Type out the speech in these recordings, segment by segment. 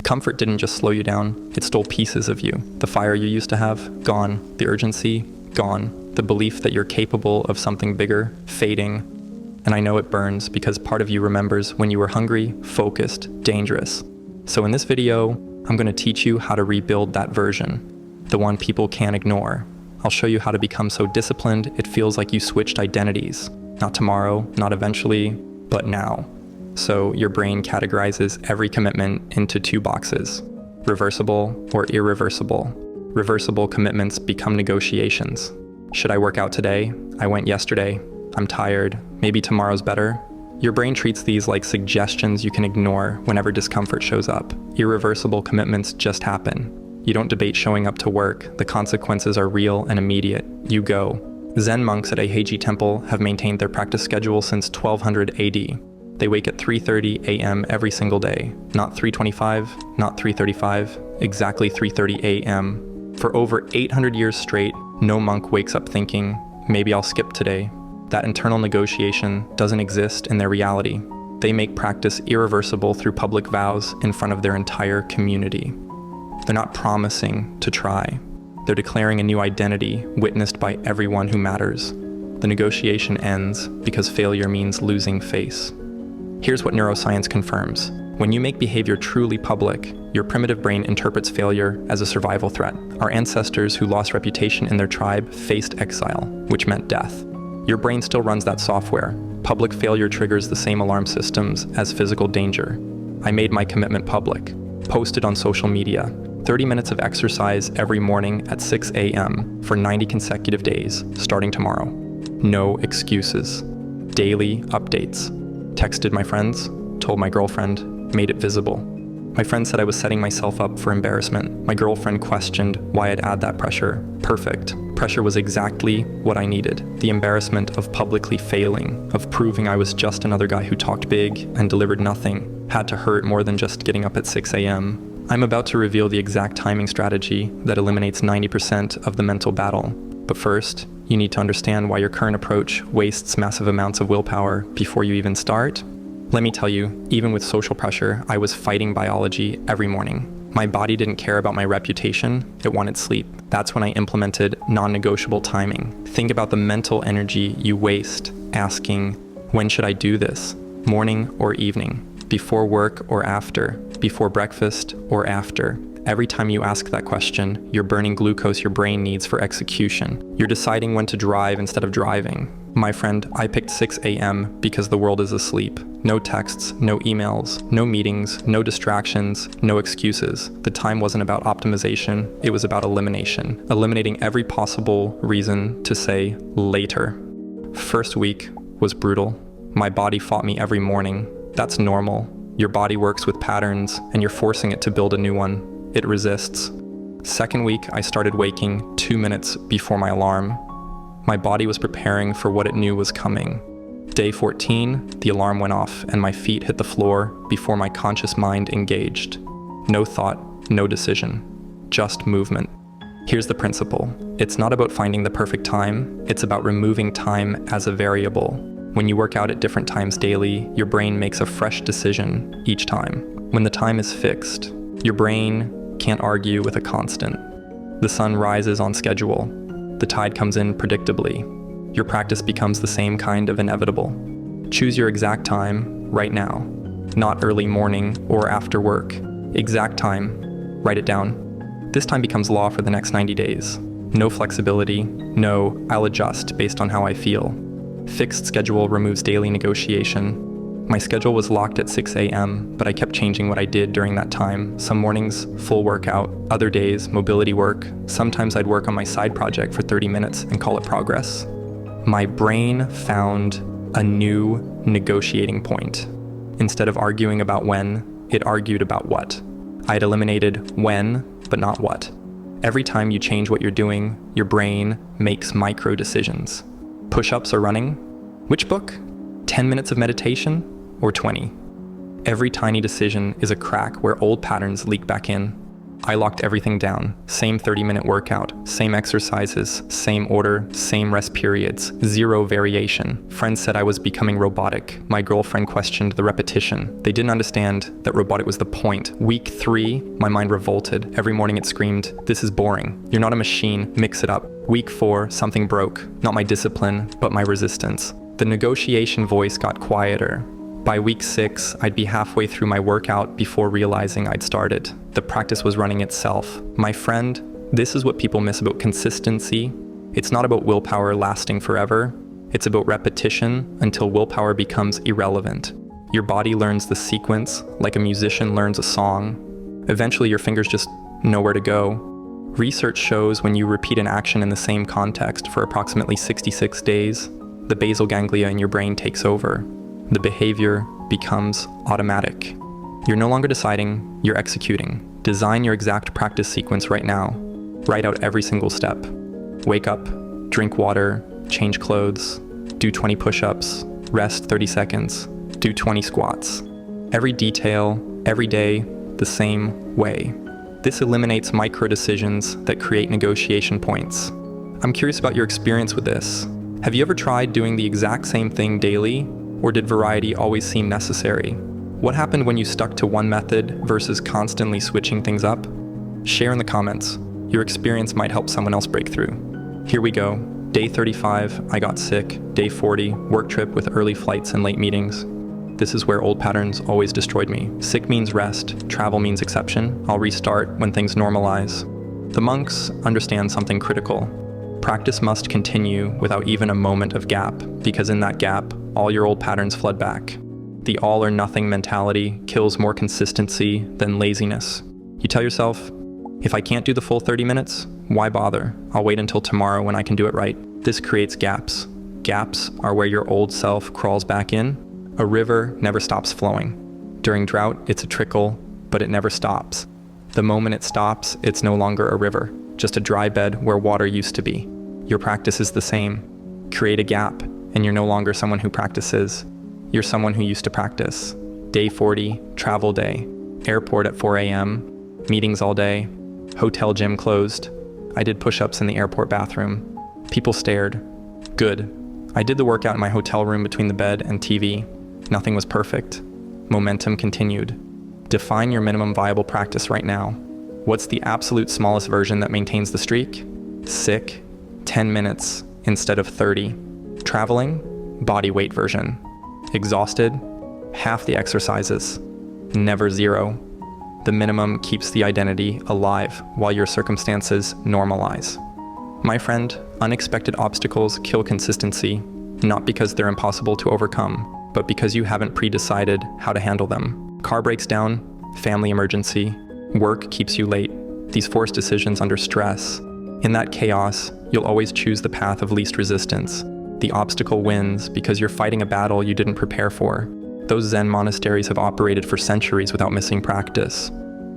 Comfort didn't just slow you down, it stole pieces of you. The fire you used to have, gone. The urgency, gone. The belief that you're capable of something bigger, fading. And I know it burns because part of you remembers when you were hungry, focused, dangerous. So in this video, I'm going to teach you how to rebuild that version, the one people can't ignore. I'll show you how to become so disciplined it feels like you switched identities. Not tomorrow, not eventually, but now. So your brain categorizes every commitment into two boxes, reversible or irreversible. Reversible commitments become negotiations. Should I work out today? I went yesterday. I'm tired. Maybe tomorrow's better. Your brain treats these like suggestions you can ignore whenever discomfort shows up. Irreversible commitments just happen. You don't debate showing up to work. The consequences are real and immediate. You go. Zen monks at a Heiji temple have maintained their practice schedule since 1200 AD. They wake at 3:30 a.m. every single day. Not 3:25, not 3:35, exactly 3:30 a.m. For over 800 years straight, no monk wakes up thinking, maybe I'll skip today. That internal negotiation doesn't exist in their reality. They make practice irreversible through public vows in front of their entire community. They're not promising to try. They're declaring a new identity witnessed by everyone who matters. The negotiation ends because failure means losing face. Here's what neuroscience confirms. When you make behavior truly public, your primitive brain interprets failure as a survival threat. Our ancestors who lost reputation in their tribe faced exile, which meant death. Your brain still runs that software. Public failure triggers the same alarm systems as physical danger. I made my commitment public. Posted on social media. 30 minutes of exercise every morning at 6 a.m. for 90 consecutive days, starting tomorrow. No excuses. Daily updates. Texted my friends, told my girlfriend, made it visible. My friend said I was setting myself up for embarrassment. My girlfriend questioned why I'd add that pressure. Perfect. Pressure was exactly what I needed. The embarrassment of publicly failing, of proving I was just another guy who talked big and delivered nothing, had to hurt more than just getting up at 6 a.m. I'm about to reveal the exact timing strategy that eliminates 90% of the mental battle. But first, you need to understand why your current approach wastes massive amounts of willpower before you even start. Let me tell you, even with social pressure, I was fighting biology every morning. My body didn't care about my reputation, it wanted sleep. That's when I implemented non-negotiable timing. Think about the mental energy you waste asking, when should I do this? Morning or evening? Before work or after? Before breakfast or after? Every time you ask that question, you're burning glucose your brain needs for execution. You're deciding when to drive instead of driving. My friend, I picked 6 a.m. because the world is asleep. No texts, no emails, no meetings, no distractions, no excuses. The time wasn't about optimization, it was about elimination. Eliminating every possible reason to say later. First week was brutal. My body fought me every morning. That's normal. Your body works with patterns, and you're forcing it to build a new one. It resists. Second week, I started waking 2 minutes before my alarm. My body was preparing for what it knew was coming. Day 14, the alarm went off and my feet hit the floor before my conscious mind engaged. No thought, no decision, just movement. Here's the principle. It's not about finding the perfect time, it's about removing time as a variable. When you work out at different times daily, your brain makes a fresh decision each time. When the time is fixed, your brain can't argue with a constant. The sun rises on schedule. The tide comes in predictably. Your practice becomes the same kind of inevitable. Choose your exact time right now. Not early morning or after work. Exact time. Write it down. This time becomes law for the next 90 days. No flexibility. No, I'll adjust based on how I feel. Fixed schedule removes daily negotiation. My schedule was locked at 6 a.m., but I kept changing what I did during that time. Some mornings, full workout. Other days, mobility work. Sometimes I'd work on my side project for 30 minutes and call it progress. My brain found a new negotiating point. Instead of arguing about when, it argued about what. I'd eliminated when, but not what. Every time you change what you're doing, your brain makes micro decisions. Push-ups or running? Which book? 10 minutes of meditation? Or 20? Every tiny decision is a crack where old patterns leak back in. I locked everything down. Same 30-minute workout, same exercises, same order, same rest periods, zero variation. Friends said I was becoming robotic. My girlfriend questioned the repetition. They didn't understand that robotic was the point. Week 3, my mind revolted. Every morning it screamed, "This is boring. You're not a machine, mix it up." Week 4, something broke. Not my discipline, but my resistance. The negotiation voice got quieter. By week 6, I'd be halfway through my workout before realizing I'd started. The practice was running itself. My friend, this is what people miss about consistency. It's not about willpower lasting forever. It's about repetition until willpower becomes irrelevant. Your body learns the sequence like a musician learns a song. Eventually your fingers just know where to go. Research shows when you repeat an action in the same context for approximately 66 days, the basal ganglia in your brain takes over. The behavior becomes automatic. You're no longer deciding, you're executing. Design your exact practice sequence right now. Write out every single step. Wake up, drink water, change clothes, do 20 push-ups, rest 30 seconds, do 20 squats. Every detail, every day, the same way. This eliminates micro decisions that create negotiation points. I'm curious about your experience with this. Have you ever tried doing the exact same thing daily? Or did variety always seem necessary? What happened when you stuck to one method versus constantly switching things up? Share in the comments. Your experience might help someone else break through. Here we go. Day 35, I got sick. Day 40, work trip with early flights and late meetings. This is where old patterns always destroyed me. Sick means rest, travel means exception. I'll restart when things normalize. The monks understand something critical. Practice must continue without even a moment of gap, because in that gap, all your old patterns flood back. The all or nothing mentality kills more consistency than laziness. You tell yourself, if I can't do the full 30 minutes, why bother? I'll wait until tomorrow when I can do it right. This creates gaps. Gaps are where your old self crawls back in. A river never stops flowing. During drought, it's a trickle, but it never stops. The moment it stops, it's no longer a river, just a dry bed where water used to be. Your practice is the same. Create a gap, and you're no longer someone who practices. You're someone who used to practice. Day 40, travel day. Airport at 4 a.m., meetings all day, hotel gym closed. I did push-ups in the airport bathroom. People stared. Good. I did the workout in my hotel room between the bed and TV. Nothing was perfect. Momentum continued. Define your minimum viable practice right now. What's the absolute smallest version that maintains the streak? Sick, 10 minutes instead of 30. Traveling, body weight version. Exhausted, half the exercises. Never zero. The minimum keeps the identity alive while your circumstances normalize. My friend, unexpected obstacles kill consistency, not because they're impossible to overcome, but because you haven't pre-decided how to handle them. Car breaks down, family emergency, work keeps you late. These forced decisions under stress. In that chaos, you'll always choose the path of least resistance. The obstacle wins because you're fighting a battle you didn't prepare for. Those Zen monasteries have operated for centuries without missing practice.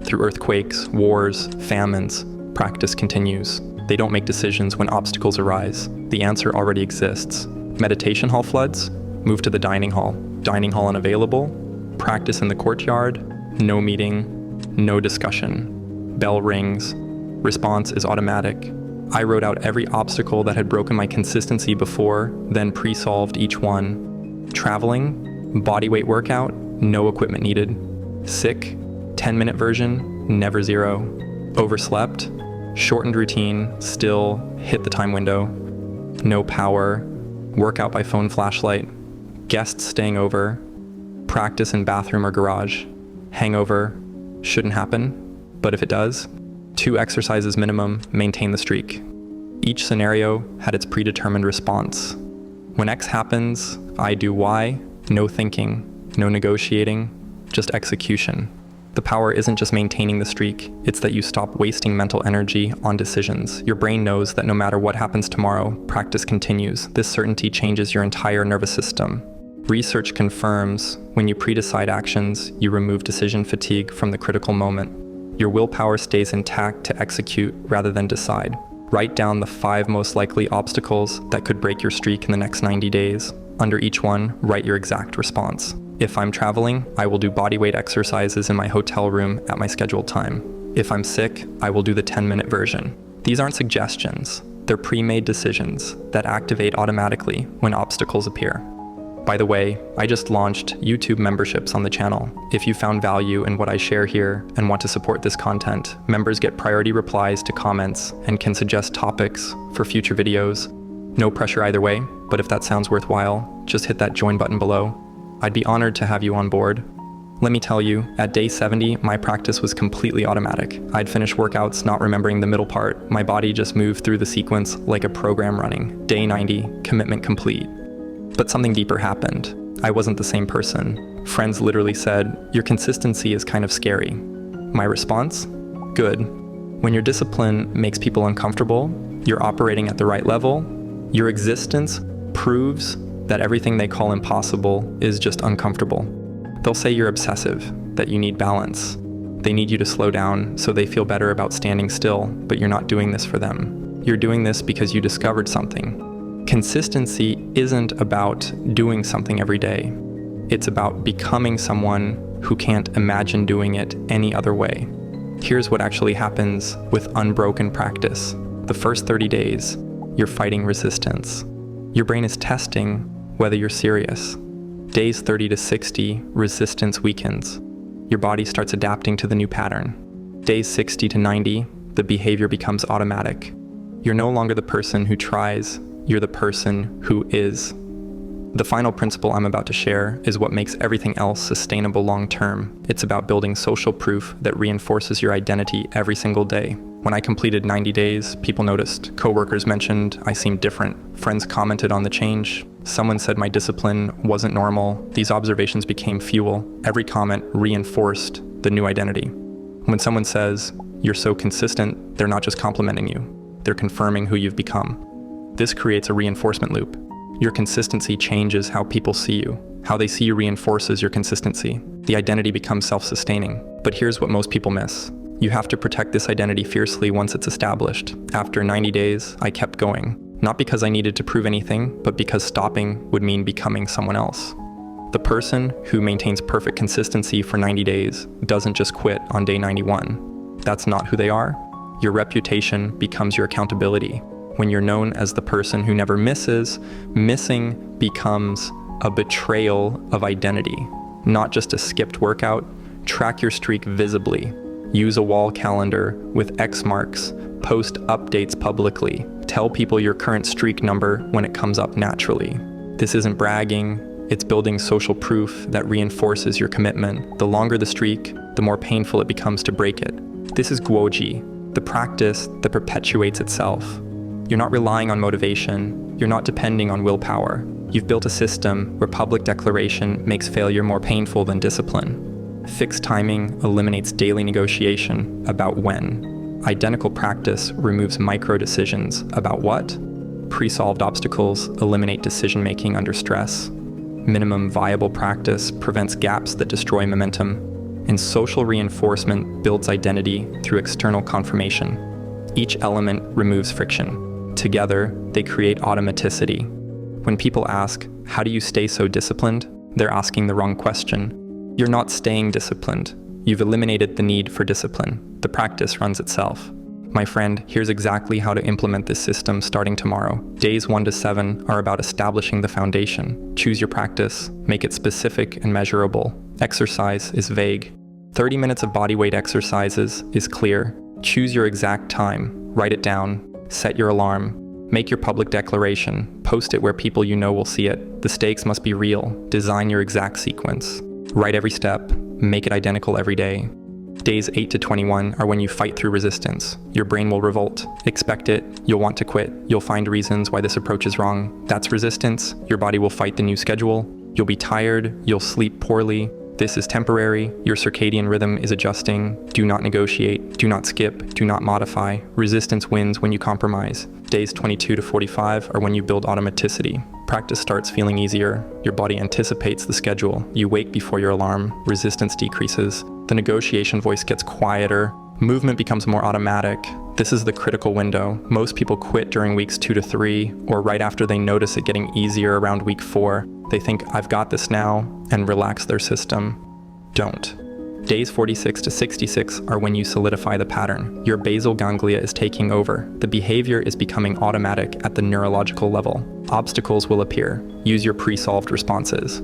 Through earthquakes, wars, famines, practice continues. They don't make decisions when obstacles arise. The answer already exists. Meditation hall floods? Move to the dining hall. Dining hall unavailable? Practice in the courtyard? No meeting, no discussion. Bell rings. Response is automatic. I wrote out every obstacle that had broken my consistency before, then pre-solved each one. Traveling, bodyweight workout, no equipment needed. Sick, 10-minute version, never zero. Overslept, shortened routine, still hit the time window. No power, workout by phone flashlight. Guests staying over, practice in bathroom or garage. Hangover, shouldn't happen, but if it does, 2 exercises minimum, maintain the streak. Each scenario had its predetermined response. When X happens, I do Y, no thinking, no negotiating, just execution. The power isn't just maintaining the streak, it's that you stop wasting mental energy on decisions. Your brain knows that no matter what happens tomorrow, practice continues. This certainty changes your entire nervous system. Research confirms when you pre-decide actions, you remove decision fatigue from the critical moment. Your willpower stays intact to execute rather than decide. Write down the 5 most likely obstacles that could break your streak in the next 90 days. Under each one, write your exact response. If I'm traveling, I will do bodyweight exercises in my hotel room at my scheduled time. If I'm sick, I will do the 10-minute version. These aren't suggestions. They're pre-made decisions that activate automatically when obstacles appear. By the way, I just launched YouTube memberships on the channel. If you found value in what I share here and want to support this content, members get priority replies to comments and can suggest topics for future videos. No pressure either way, but if that sounds worthwhile, just hit that join button below. I'd be honored to have you on board. Let me tell you, at day 70, my practice was completely automatic. I'd finish workouts not remembering the middle part. My body just moved through the sequence like a program running. Day 90, commitment complete. But something deeper happened. I wasn't the same person. Friends literally said, "Your consistency is kind of scary." My response? Good. When your discipline makes people uncomfortable, you're operating at the right level, your existence proves that everything they call impossible is just uncomfortable. They'll say you're obsessive, that you need balance. They need you to slow down so they feel better about standing still, but you're not doing this for them. You're doing this because you discovered something. Consistency isn't about doing something every day. It's about becoming someone who can't imagine doing it any other way. Here's what actually happens with unbroken practice. The first 30 days, you're fighting resistance. Your brain is testing whether you're serious. Days 30 to 60, resistance weakens. Your body starts adapting to the new pattern. Days 60 to 90, the behavior becomes automatic. You're no longer the person who tries, you're the person who is. The final principle I'm about to share is what makes everything else sustainable long term. It's about building social proof that reinforces your identity every single day. When I completed 90 days, people noticed. Coworkers mentioned I seemed different. Friends commented on the change. Someone said my discipline wasn't normal. These observations became fuel. Every comment reinforced the new identity. When someone says, "You're so consistent," they're not just complimenting you. They're confirming who you've become. This creates a reinforcement loop. Your consistency changes how people see you. How they see you reinforces your consistency. The identity becomes self-sustaining. But here's what most people miss. You have to protect this identity fiercely once it's established. After 90 days, I kept going. Not because I needed to prove anything, but because stopping would mean becoming someone else. The person who maintains perfect consistency for 90 days doesn't just quit on day 91. That's not who they are. Your reputation becomes your accountability. When you're known as the person who never misses, missing becomes a betrayal of identity. Not just a skipped workout. Track your streak visibly. Use a wall calendar with X marks. Post updates publicly. Tell people your current streak number when it comes up naturally. This isn't bragging, it's building social proof that reinforces your commitment. The longer the streak, the more painful it becomes to break it. This is Guoji, the practice that perpetuates itself. You're not relying on motivation, you're not depending on willpower. You've built a system where public declaration makes failure more painful than discipline. Fixed timing eliminates daily negotiation about when. Identical practice removes micro decisions about what. Pre-solved obstacles eliminate decision-making under stress. Minimum viable practice prevents gaps that destroy momentum. And social reinforcement builds identity through external confirmation. Each element removes friction. Together, they create automaticity. When people ask, "How do you stay so disciplined?" they're asking the wrong question. You're not staying disciplined. You've eliminated the need for discipline. The practice runs itself. My friend, here's exactly how to implement this system starting tomorrow. Days 1 to 7 are about establishing the foundation. Choose your practice, make it specific and measurable. Exercise is vague. 30 minutes of bodyweight exercises is clear. Choose your exact time, write it down, set your alarm, make your public declaration, post it where people you know will see it. The stakes must be real. Design your exact sequence. Write every step, make it identical every day. Days 8 to 21 are when you fight through resistance. Your brain will revolt. Expect it. You'll want to quit. You'll find reasons why this approach is wrong. That's resistance. Your body will fight the new schedule. You'll be tired. You'll sleep poorly. This is temporary. Your circadian rhythm is adjusting. Do not negotiate. Do not skip. Do not modify. Resistance wins when you compromise. Days 22 to 45 are when you build automaticity. Practice starts feeling easier. Your body anticipates the schedule. You wake before your alarm. Resistance decreases. The negotiation voice gets quieter. Movement becomes more automatic. This is the critical window. Most people quit during weeks 2 to 3, or right after they notice it getting easier around week 4. They think, "I've got this now," and relax their system. Don't. Days 46 to 66 are when you solidify the pattern. Your basal ganglia is taking over. The behavior is becoming automatic at the neurological level. Obstacles will appear. Use your pre-solved responses.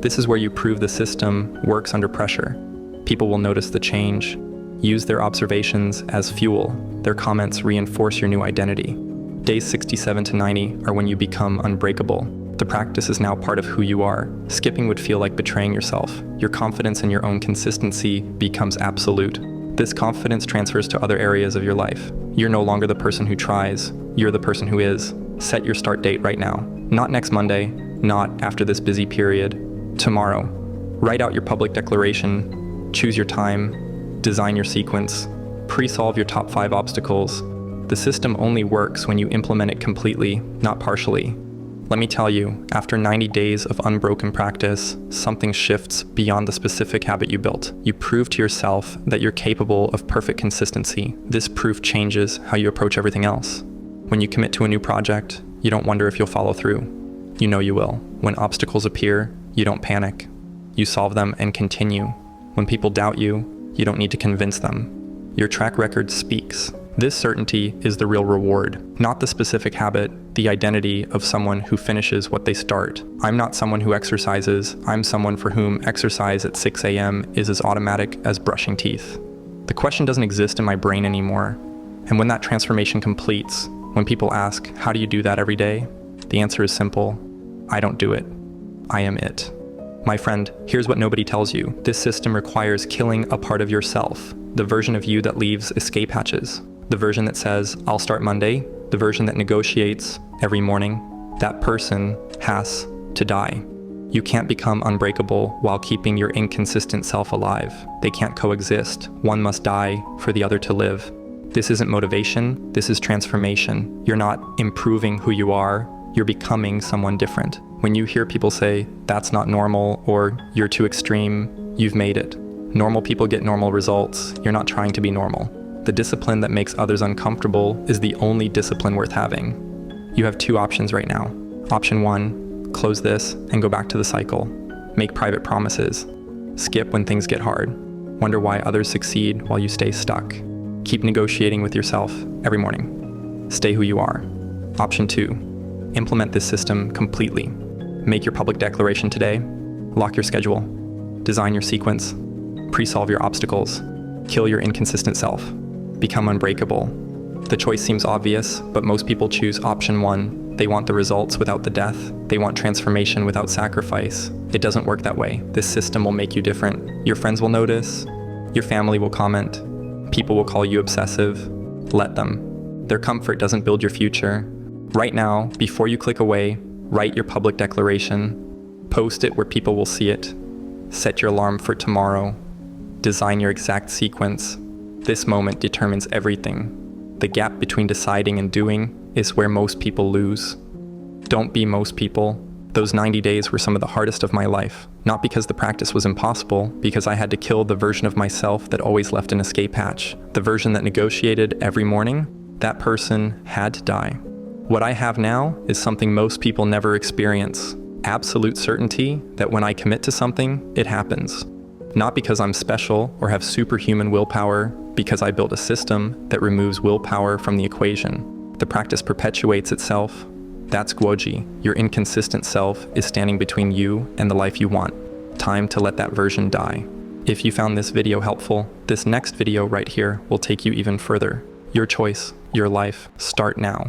This is where you prove the system works under pressure. People will notice the change. Use their observations as fuel. Their comments reinforce your new identity. Days 67 to 90 are when you become unbreakable. The practice is now part of who you are. Skipping would feel like betraying yourself. Your confidence in your own consistency becomes absolute. This confidence transfers to other areas of your life. You're no longer the person who tries. You're the person who is. Set your start date right now. Not next Monday, not after this busy period. Tomorrow. Write out your public declaration. Choose your time. Design your sequence. Pre-solve your top 5 obstacles. The system only works when you implement it completely, not partially. Let me tell you, after 90 days of unbroken practice, something shifts beyond the specific habit you built. You prove to yourself that you're capable of perfect consistency. This proof changes how you approach everything else. When you commit to a new project, you don't wonder if you'll follow through. You know you will. When obstacles appear, you don't panic. You solve them and continue. When people doubt you, you don't need to convince them. Your track record speaks. This certainty is the real reward, not the specific habit, the identity of someone who finishes what they start. I'm not someone who exercises. I'm someone for whom exercise at 6 a.m. is as automatic as brushing teeth. The question doesn't exist in my brain anymore. And when that transformation completes, when people ask, how do you do that every day? The answer is simple. I don't do it. I am it. My friend, here's what nobody tells you. This system requires killing a part of yourself, the version of you that leaves escape hatches. The version that says, I'll start Monday, the version that negotiates every morning, that person has to die. You can't become unbreakable while keeping your inconsistent self alive. They can't coexist. One must die for the other to live. This isn't motivation, this is transformation. You're not improving who you are, you're becoming someone different. When you hear people say, that's not normal, or you're too extreme, you've made it. Normal people get normal results. You're not trying to be normal. The discipline that makes others uncomfortable is the only discipline worth having. You have 2 options right now. Option 1, close this and go back to the cycle. Make private promises. Skip when things get hard. Wonder why others succeed while you stay stuck. Keep negotiating with yourself every morning. Stay who you are. Option 2, implement this system completely. Make your public declaration today. Lock your schedule. Design your sequence. Pre-solve your obstacles. Kill your inconsistent self. Become unbreakable. The choice seems obvious, but most people choose option 1. They want the results without the death. They want transformation without sacrifice. It doesn't work that way. This system will make you different. Your friends will notice. Your family will comment. People will call you obsessive. Let them. Their comfort doesn't build your future. Right now, before you click away, write your public declaration. Post it where people will see it. Set your alarm for tomorrow. Design your exact sequence. This moment determines everything. The gap between deciding and doing is where most people lose. Don't be most people. Those 90 days were some of the hardest of my life. Not because the practice was impossible, because I had to kill the version of myself that always left an escape hatch. The version that negotiated every morning, that person had to die. What I have now is something most people never experience. Absolute certainty that when I commit to something, it happens. Not because I'm special or have superhuman willpower, because I built a system that removes willpower from the equation. The practice perpetuates itself. That's Guoji. Your inconsistent self is standing between you and the life you want. Time to let that version die. If you found this video helpful, this next video right here will take you even further. Your choice, your life, start now.